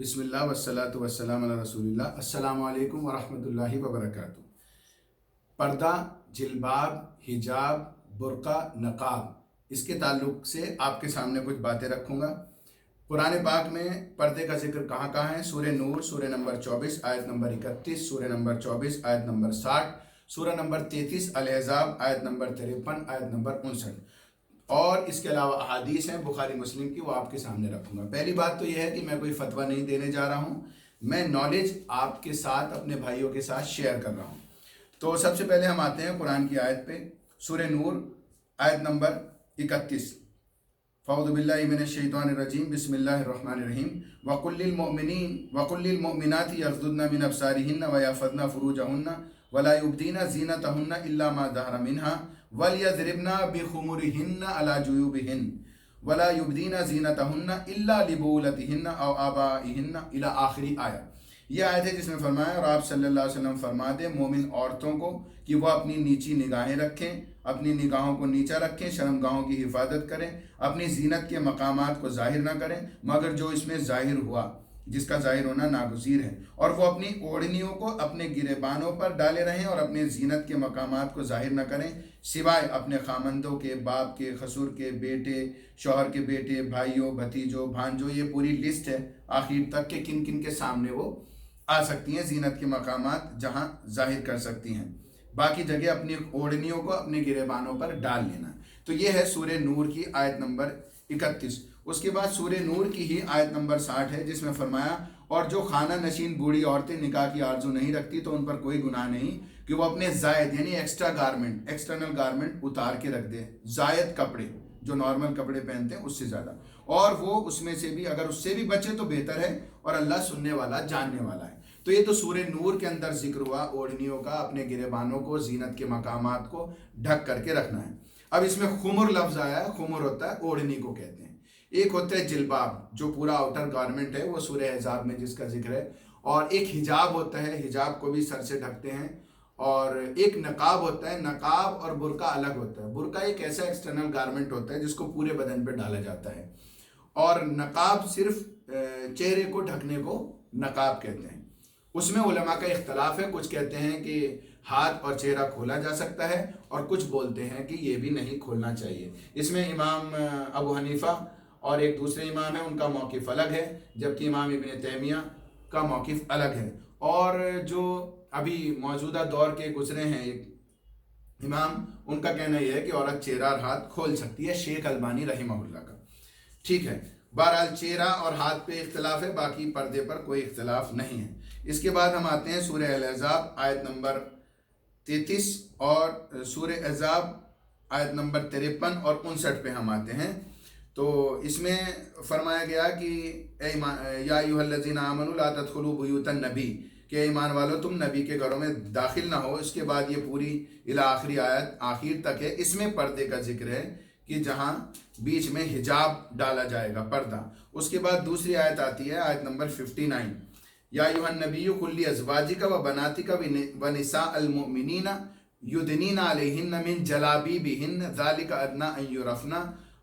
بسم اللہ والصلاۃ والسلام علی رسول اللہ۔ السلام علیکم ورحمۃ اللہ وبرکاتہ۔ پردہ، جلباب، حجاب، برقع، نقاب، اس کے تعلق سے آپ کے سامنے کچھ باتیں رکھوں گا۔ قرآن پاک میں پردے کا ذکر کہاں کہاں ہے؟ سورہ نور سورہ نمبر 24 آیت نمبر 31، سورہ نمبر 24 آیت نمبر 60، سورہ نمبر 33 الاحزاب آیت نمبر 53 آیت نمبر 59، اور اس کے علاوہ احادیث ہیں بخاری مسلم کی، وہ آپ کے سامنے رکھوں گا۔ پہلی بات تو یہ ہے کہ میں کوئی فتویٰ نہیں دینے جا رہا ہوں، میں نالج آپ کے ساتھ اپنے بھائیوں کے ساتھ شیئر کر رہا ہوں۔ تو سب سے پہلے ہم آتے ہیں قرآن کی آیت پہ، سورہ نور آیت نمبر 31۔ فاعوذ باللہ من الشیطان الرجیم، بسم اللہ الرحمن الرحیم۔ وَقُلْ لِلْمُؤْمِنَاتِ يَغْضُضْنَ مِنْ أَبْصَارِهِنَّ وَيَحْفَظْنَ فُرُوجَهُنَّ وَلَا يُبْدِينَ زِينَتَهُنَّ إِلَّا مَا ظَهَرَ مِنْهَا وَلْيَضْرِبْنَ بِخُمُرِهِنَّ عَلَى جُيُوبِهِنَّ وَلَا يُبْدِينَ زِينَتَهُنَّ إِلَّا لِبُعُولَتِهِنَّ أَوْ آبَائِهِنَّ إِلَى آخری آیت۔ یہ آیت ہے جس میں فرمایا اور آپ صلی اللہ علیہ وسلم فرما دیں مومن عورتوں کو کہ وہ اپنی نیچی نگاہیں رکھیں، اپنی نگاہوں کو نیچا رکھیں، شرمگاہوں کی حفاظت کریں، اپنی زینت کے مقامات کو ظاہر نہ کریں مگر جو اس میں ظاہر ہوا، جس کا ظاہر ہونا ناگزیر ہے، اور وہ اپنی اوڑھنیوں کو اپنے گریبانوں پر ڈالے رہیں اور اپنے زینت کے مقامات کو ظاہر نہ کریں سوائے اپنے خامندوں کے، باپ کے، خسر کے، بیٹے، شوہر کے بیٹے، بھائیوں، بھتیجوں، بھانجوں۔ یہ پوری لسٹ ہے آخر تک کہ کن کن کے سامنے وہ آ سکتی ہیں، زینت کے مقامات جہاں ظاہر کر سکتی ہیں۔ باقی جگہ اپنی اوڑھنیوں کو اپنے گریبانوں پر ڈال لینا۔ تو یہ ہے سورہ نور کی آیت نمبر 31۔ اس کے بعد سورہ نور کی ہی آیت نمبر 60 ہے جس میں فرمایا اور جو خانہ نشین بوڑھی عورتیں نکاح کی آرزو نہیں رکھتی تو ان پر کوئی گناہ نہیں کہ وہ اپنے زائد یعنی ایکسٹرا گارمنٹ، ایکسٹرنل گارمنٹ اتار کے رکھ دیں، زائد کپڑے جو نارمل کپڑے پہنتے ہیں اس سے زیادہ، اور وہ اس میں سے بھی اگر اس سے بھی بچے تو بہتر ہے، اور اللہ سننے والا جاننے والا ہے۔ تو یہ تو سورہ نور کے اندر ذکر ہوا اوڑھنیوں کا، اپنے گریبانوں کو، زینت کے مقامات کو ڈھک کر کے رکھنا ہے۔ اب اس میں خمر لفظ آیا ہے، خمر ہوتا ہے اوڑھنی کو کہتے ہیں۔ ایک ہوتا ہے جلباب جو پورا آؤٹر گارمنٹ ہے، وہ سورہ احزاب میں جس کا ذکر ہے، اور ایک حجاب ہوتا ہے، حجاب کو بھی سر سے ڈھکتے ہیں، اور ایک نقاب ہوتا ہے۔ نقاب اور برقع الگ ہوتا ہے۔ برقع ایک ایسا ایکسٹرنل گارمنٹ ہوتا ہے جس کو پورے بدن پہ ڈالا جاتا ہے، اور نقاب صرف چہرے کو ڈھکنے کو نقاب کہتے ہیں۔ اس میں علماء کا اختلاف ہے، کچھ کہتے ہیں کہ ہاتھ اور چہرہ کھولا جا سکتا ہے، اور کچھ بولتے ہیں کہ یہ بھی نہیں کھولنا چاہیے۔ اس میں امام ابو حنیفہ اور ایک دوسرے امام ہیں، ان کا موقف الگ ہے، جبکہ امام ابن تیمیہ کا موقف الگ ہے۔ اور جو ابھی موجودہ دور کے گزرے ہیں ایک امام، ان کا کہنا یہ ہے کہ عورت چہرہ اور ہاتھ کھول سکتی ہے، شیخ البانی رحمہ اللہ کا۔ ٹھیک ہے، بہرحال چہرہ اور ہاتھ پہ اختلاف ہے، باقی پردے پر کوئی اختلاف نہیں ہے۔ اس کے بعد ہم آتے ہیں سورہ الاحزاب آیت نمبر 33 اور سورہ احزاب آیت نمبر 53 اور 59 پہ ہم آتے ہیں۔ تو اس میں فرمایا گیا کہ یا ایھا الذین آمنوا لا تدخلوا بیوت النبی، کہ ایمان والو تم نبی کے گھروں میں داخل نہ ہو۔ اس کے بعد یہ پوری الی آخری آیت آخر تک ہے۔ اس میں پردے کا ذکر ہے کہ جہاں بیچ میں حجاب ڈالا جائے گا، پردہ۔ اس کے بعد دوسری آیت آتی ہے آیت نمبر 59، یا ایھا النبی قل لازواجک و بناتک و نساء المؤمنین یدنین علیہن من جلابیبہن ذلک ادنی ان یعرفن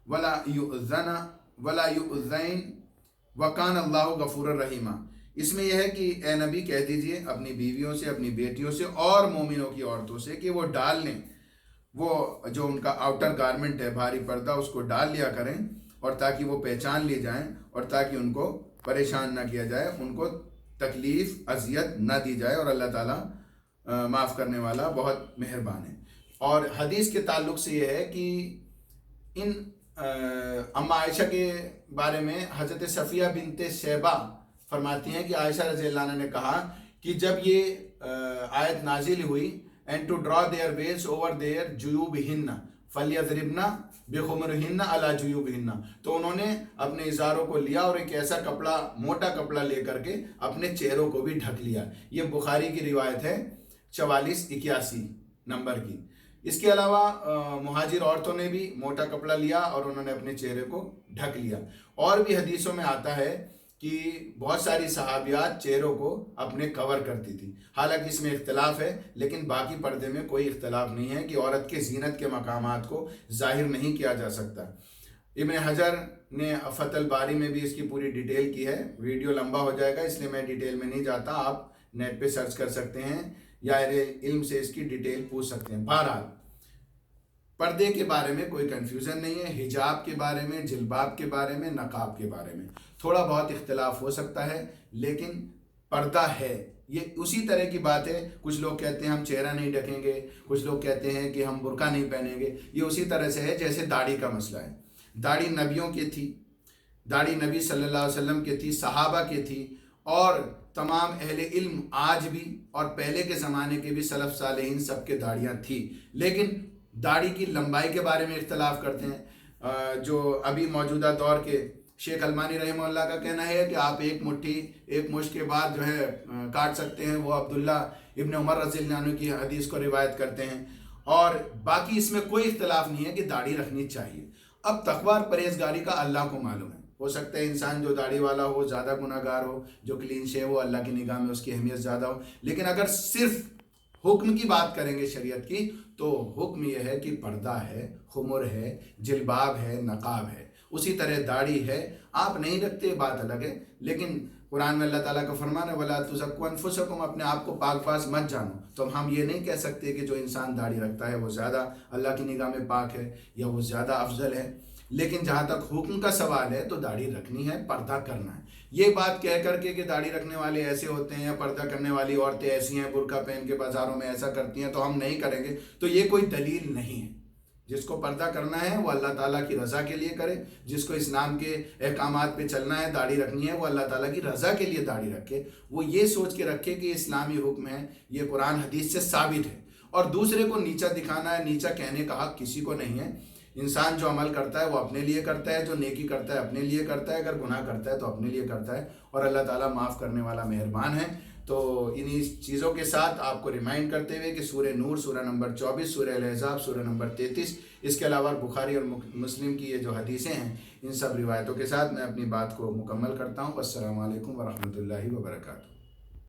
ولا یؤذین وکان اللہ غفورا رحیما۔ اس میں یہ ہے کہ اے نبی کہہ دیجئے اپنی بیویوں سے، اپنی بیٹیوں سے اور مومنوں کی عورتوں سے کہ وہ ڈال لیں، وہ جو ان کا آؤٹر گارمنٹ ہے بھاری پردہ، اس کو ڈال لیا کریں، اور تاکہ وہ پہچان لی جائیں، اور تاکہ ان کو پریشان نہ کیا جائے، ان کو تکلیف اذیت نہ دی جائے، اور اللہ تعالیٰ معاف کرنے والا بہت مہربان ہے۔ اور حدیث کے تعلق سے یہ ہے کہ ان اما عائشہ کے بارے میں حضرت صفیہ بنت شیبہ فرماتی ہیں کہ عائشہ رضی اللہ عنہ نے کہا کہ جب یہ آیت نازل ہوئی and to draw their veils over their جیوبہن فلیضربن بخمرہن علی جیوبہن، تو انہوں نے اپنے ازاروں کو لیا اور ایک ایسا کپڑا، موٹا کپڑا لے کر کے اپنے چہروں کو بھی ڈھک لیا۔ یہ بخاری کی روایت ہے 4481 نمبر کی۔ اس کے علاوہ مہاجر عورتوں نے بھی موٹا کپڑا لیا اور انہوں نے اپنے چہرے کو ڈھک لیا۔ اور بھی حدیثوں میں آتا ہے کہ بہت ساری صحابیات چہروں کو اپنے کور کرتی تھی۔ حالانکہ اس میں اختلاف ہے، لیکن باقی پردے میں کوئی اختلاف نہیں ہے کہ عورت کے زینت کے مقامات کو ظاہر نہیں کیا جا سکتا۔ ابن حجر نے فتح الباری میں بھی اس کی پوری ڈیٹیل کی ہے، ویڈیو لمبا ہو جائے گا اس لیے میں ڈیٹیل میں نہیں جاتا، آپ نیٹ پہ سرچ کر سکتے ہیں یا علم سے اس کی ڈیٹیل پوچھ سکتے ہیں۔ بہرحال پردے کے بارے میں کوئی کنفیوژن نہیں ہے، حجاب کے بارے میں، جلباب کے بارے میں، نقاب کے بارے میں تھوڑا بہت اختلاف ہو سکتا ہے، لیکن پردہ ہے۔ یہ اسی طرح کی بات ہے، کچھ لوگ کہتے ہیں ہم چہرہ نہیں ڈھکیں گے، کچھ لوگ کہتے ہیں کہ ہم برقع نہیں پہنیں گے، یہ اسی طرح سے ہے جیسے داڑھی کا مسئلہ ہے۔ داڑھی نبیوں کی تھی، داڑھی نبی صلی اللہ علیہ وسلم کی تھی، صحابہ کی تھی، اور تمام اہل علم آج بھی اور پہلے کے زمانے کے بھی سلف صالحین سب کے داڑیاں تھی، لیکن داڑھی کی لمبائی کے بارے میں اختلاف کرتے ہیں۔ جو ابھی موجودہ دور کے شیخ المانی رحمہ اللہ کا کہنا ہے کہ آپ ایک مشت کے بعد جو ہے کاٹ سکتے ہیں، وہ عبداللہ ابن عمر رضی اللہ عنہ کی حدیث کو روایت کرتے ہیں، اور باقی اس میں کوئی اختلاف نہیں ہے کہ داڑھی رکھنی چاہیے۔ اب تقوی اور پرہیزگاری کا اللہ کو معلوم ہے، ہو سکتا ہے انسان جو داڑھی والا ہو زیادہ گناہ گار ہو، جو کلین شیو ہو اللہ کی نگاہ میں اس کی اہمیت زیادہ ہو، لیکن اگر صرف حکم کی بات کریں گے شریعت کی تو حکم یہ ہے کہ پردہ ہے، خمر ہے، جلباب ہے، نقاب ہے، اسی طرح داڑھی ہے۔ آپ نہیں رکھتے بات الگ ہے، لیکن قرآن میں اللہ تعالیٰ کا فرمان ہے وَلَا تُزَكُّوا أَنفُسَكُمْ، اپنے آپ کو پاک باز مت جانو۔ تو ہم یہ نہیں کہہ سکتے کہ جو انسان داڑھی رکھتا ہے وہ زیادہ اللہ کی نگاہ میں پاک ہے یا وہ زیادہ افضل ہے، لیکن جہاں تک حکم کا سوال ہے تو داڑھی رکھنی ہے، پردہ کرنا ہے۔ یہ بات کہہ کر کے کہ داڑھی رکھنے والے ایسے ہوتے ہیں یا پردہ کرنے والی عورتیں ایسی ہیں، برقع پہن کے بازاروں میں ایسا کرتی ہیں تو ہم نہیں کریں گے، تو یہ کوئی دلیل نہیں ہے۔ جس کو پردہ کرنا ہے وہ اللہ تعالیٰ کی رضا کے لیے کرے، جس کو اسلام کے احکامات پہ چلنا ہے، داڑھی رکھنی ہے، وہ اللہ تعالیٰ کی رضا کے لیے داڑھی رکھے، وہ یہ سوچ کے رکھے کہ اسلامی حکم ہے، یہ قرآن حدیث سے ثابت ہے، اور دوسرے کو نیچا دکھانا ہے، نیچا کہنے کا حق کسی کو نہیں ہے۔ انسان جو عمل کرتا ہے وہ اپنے لیے کرتا ہے، جو نیکی کرتا ہے اپنے لیے کرتا ہے، اگر گناہ کرتا ہے تو اپنے لیے کرتا ہے، اور اللہ تعالیٰ معاف کرنے والا مہربان ہے۔ تو انہی چیزوں کے ساتھ آپ کو ریمائنڈ کرتے ہوئے کہ سورہ نور سورہ نمبر 24، سورہ الاحزاب سورہ نمبر 33، اس کے علاوہ بخاری اور مسلم کی یہ جو حدیثیں ہیں، ان سب روایتوں کے ساتھ میں اپنی بات کو مکمل کرتا ہوں۔ السلام علیکم ورحمۃ اللہ وبرکاتہ۔